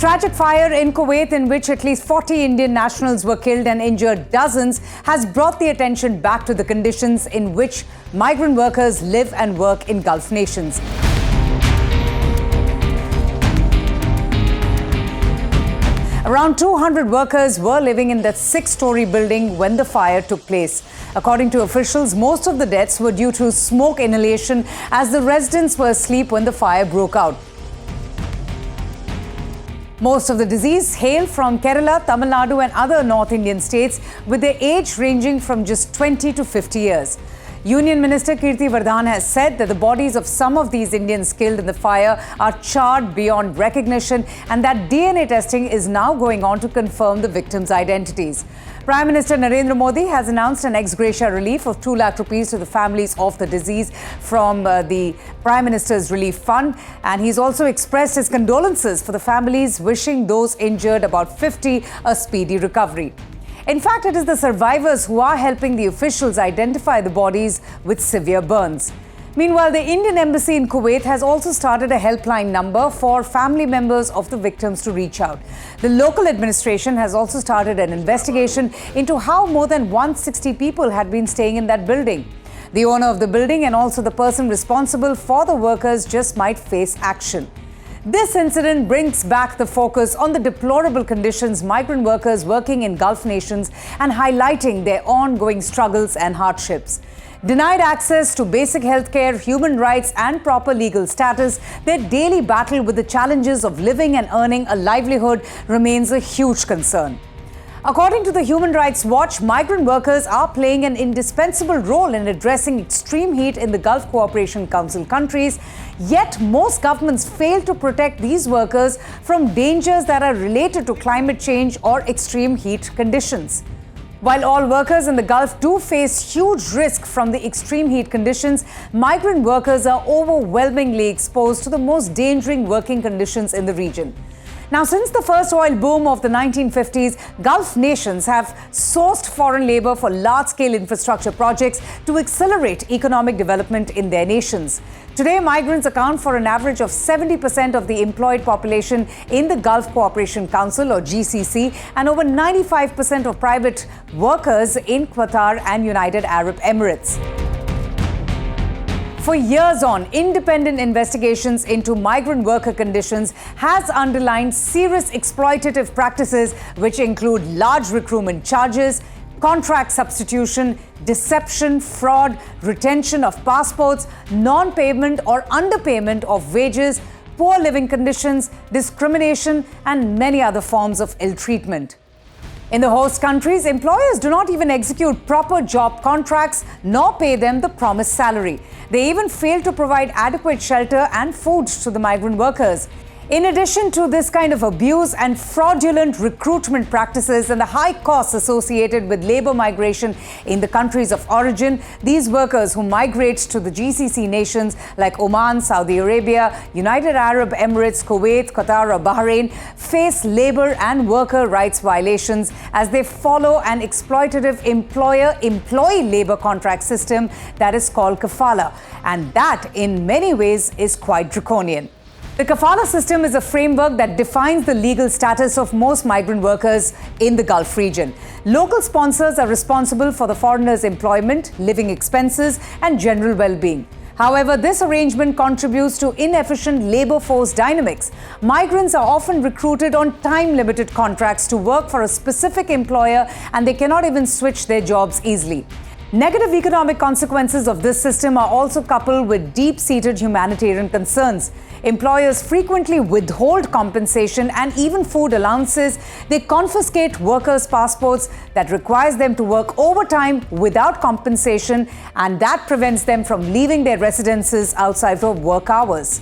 tragic fire in Kuwait, in which at least 40 Indian nationals were killed and injured dozens, has brought the attention back to the conditions in which migrant workers live and work in Gulf nations. Around 200 workers were living in that 6-story building when the fire took place. According to officials, most of the deaths were due to smoke inhalation as the residents were asleep when the fire broke out. Most of the deceased hail from Kerala, Tamil Nadu and other North Indian states, with their age ranging from just 20 to 50 years. Union Minister Kirti Vardhan has said that the bodies of some of these Indians killed in the fire are charred beyond recognition and that DNA testing is now going on to confirm the victims' identities. Prime Minister Narendra Modi has announced an ex gratia relief of 2 lakh rupees to the families of the deceased from the Prime Minister's Relief Fund, and he's also expressed his condolences for the families, wishing those injured, about 50, a speedy recovery. In fact, it is the survivors who are helping the officials identify the bodies with severe burns. Meanwhile, the Indian Embassy in Kuwait has also started a helpline number for family members of the victims to reach out. The local administration has also started an investigation into how more than 160 people had been staying in that building. The owner of the building and also the person responsible for the workers just might face action. This incident brings back the focus on the deplorable conditions migrant workers working in Gulf nations and highlighting their ongoing struggles and hardships. Denied access to basic healthcare, human rights and proper legal status, their daily battle with the challenges of living and earning a livelihood remains a huge concern. According to the Human Rights Watch, migrant workers are playing an indispensable role in addressing extreme heat in the Gulf Cooperation Council countries, yet most governments fail to protect these workers from dangers that are related to climate change or extreme heat conditions. While all workers in the Gulf do face huge risk from the extreme heat conditions, migrant workers are overwhelmingly exposed to the most dangerous working conditions in the region. Now, since the first oil boom of the 1950s, Gulf nations have sourced foreign labor for large-scale infrastructure projects to accelerate economic development in their nations. Today, migrants account for an average of 70% of the employed population in the Gulf Cooperation Council, or GCC, and over 95% of private workers in Qatar and United Arab Emirates. For years on, independent investigations into migrant worker conditions has underlined serious exploitative practices which include large recruitment charges, contract substitution, deception, fraud, retention of passports, non-payment or underpayment of wages, poor living conditions, discrimination, and many other forms of ill treatment. In the host countries, employers do not even execute proper job contracts nor pay them the promised salary. They even fail to provide adequate shelter and food to the migrant workers. In addition to this kind of abuse and fraudulent recruitment practices and the high costs associated with labor migration in the countries of origin, these workers who migrate to the GCC nations like Oman, Saudi Arabia, United Arab Emirates, Kuwait, Qatar or Bahrain face labor and worker rights violations as they follow an exploitative employer-employee labor contract system that is called Kafala, and that in many ways is quite draconian. The Kafala system is a framework that defines the legal status of most migrant workers in the Gulf region. Local sponsors are responsible for the foreigners' employment, living expenses, and general well-being. However, this arrangement contributes to inefficient labor force dynamics. Migrants are often recruited on time-limited contracts to work for a specific employer, and they cannot even switch their jobs easily. Negative economic consequences of this system are also coupled with deep-seated humanitarian concerns. Employers frequently withhold compensation and even food allowances. They confiscate workers' passports that requires them to work overtime without compensation, and that prevents them from leaving their residences outside of work hours.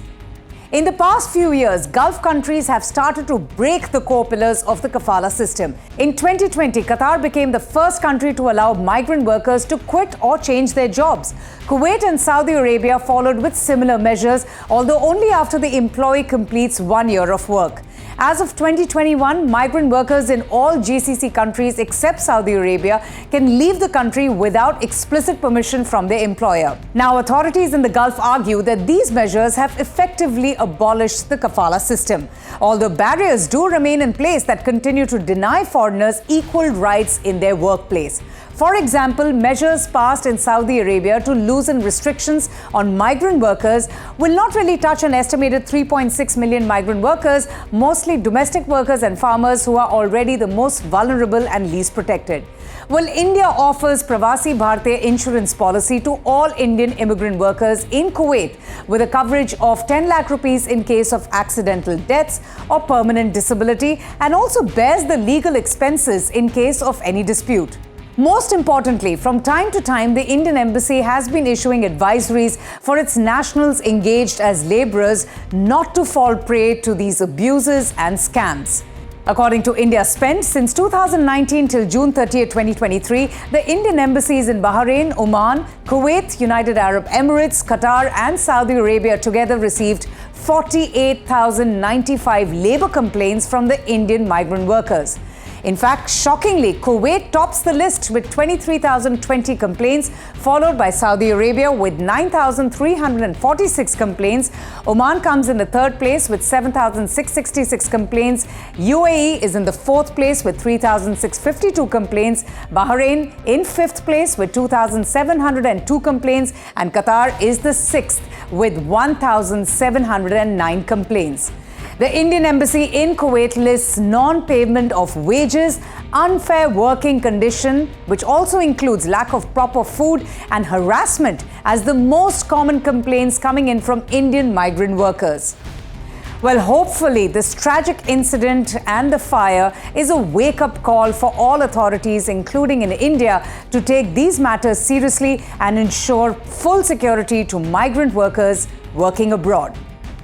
In the past few years, Gulf countries have started to break the core pillars of the Kafala system. In 2020, Qatar became the first country to allow migrant workers to quit or change their jobs. Kuwait and Saudi Arabia followed with similar measures, although only after the employee completes 1 year of work. As of 2021, migrant workers in all GCC countries except Saudi Arabia can leave the country without explicit permission from their employer. Now, authorities in the Gulf argue that these measures have effectively abolished the Kafala system, although barriers do remain in place that continue to deny foreigners equal rights in their workplace. For example, measures passed in Saudi Arabia to loosen restrictions on migrant workers will not really touch an estimated 3.6 million migrant workers, mostly domestic workers and farmers who are already the most vulnerable and least protected. Well, India offers Pravasi Bharatiya insurance policy to all Indian immigrant workers in Kuwait with a coverage of 10 lakh rupees in case of accidental deaths or permanent disability, and also bears the legal expenses in case of any dispute. Most importantly, from time to time, the Indian Embassy has been issuing advisories for its nationals engaged as labourers not to fall prey to these abuses and scams. According to India Spend, since 2019 till June 30, 2023, the Indian embassies in Bahrain, Oman, Kuwait, United Arab Emirates, Qatar and Saudi Arabia together received 48,095 labour complaints from the Indian migrant workers. In fact, shockingly, Kuwait tops the list with 23,020 complaints, followed by Saudi Arabia with 9,346 complaints. Oman comes in the third place with 7,666 complaints. UAE is in the fourth place with 3,652 complaints. Bahrain in fifth place with 2,702 complaints. And Qatar is the sixth with 1,709 complaints. The Indian Embassy in Kuwait lists non-payment of wages, unfair working condition, which also includes lack of proper food, and harassment as the most common complaints coming in from Indian migrant workers. Well, hopefully this tragic incident and the fire is a wake-up call for all authorities, including in India, to take these matters seriously and ensure full security to migrant workers working abroad.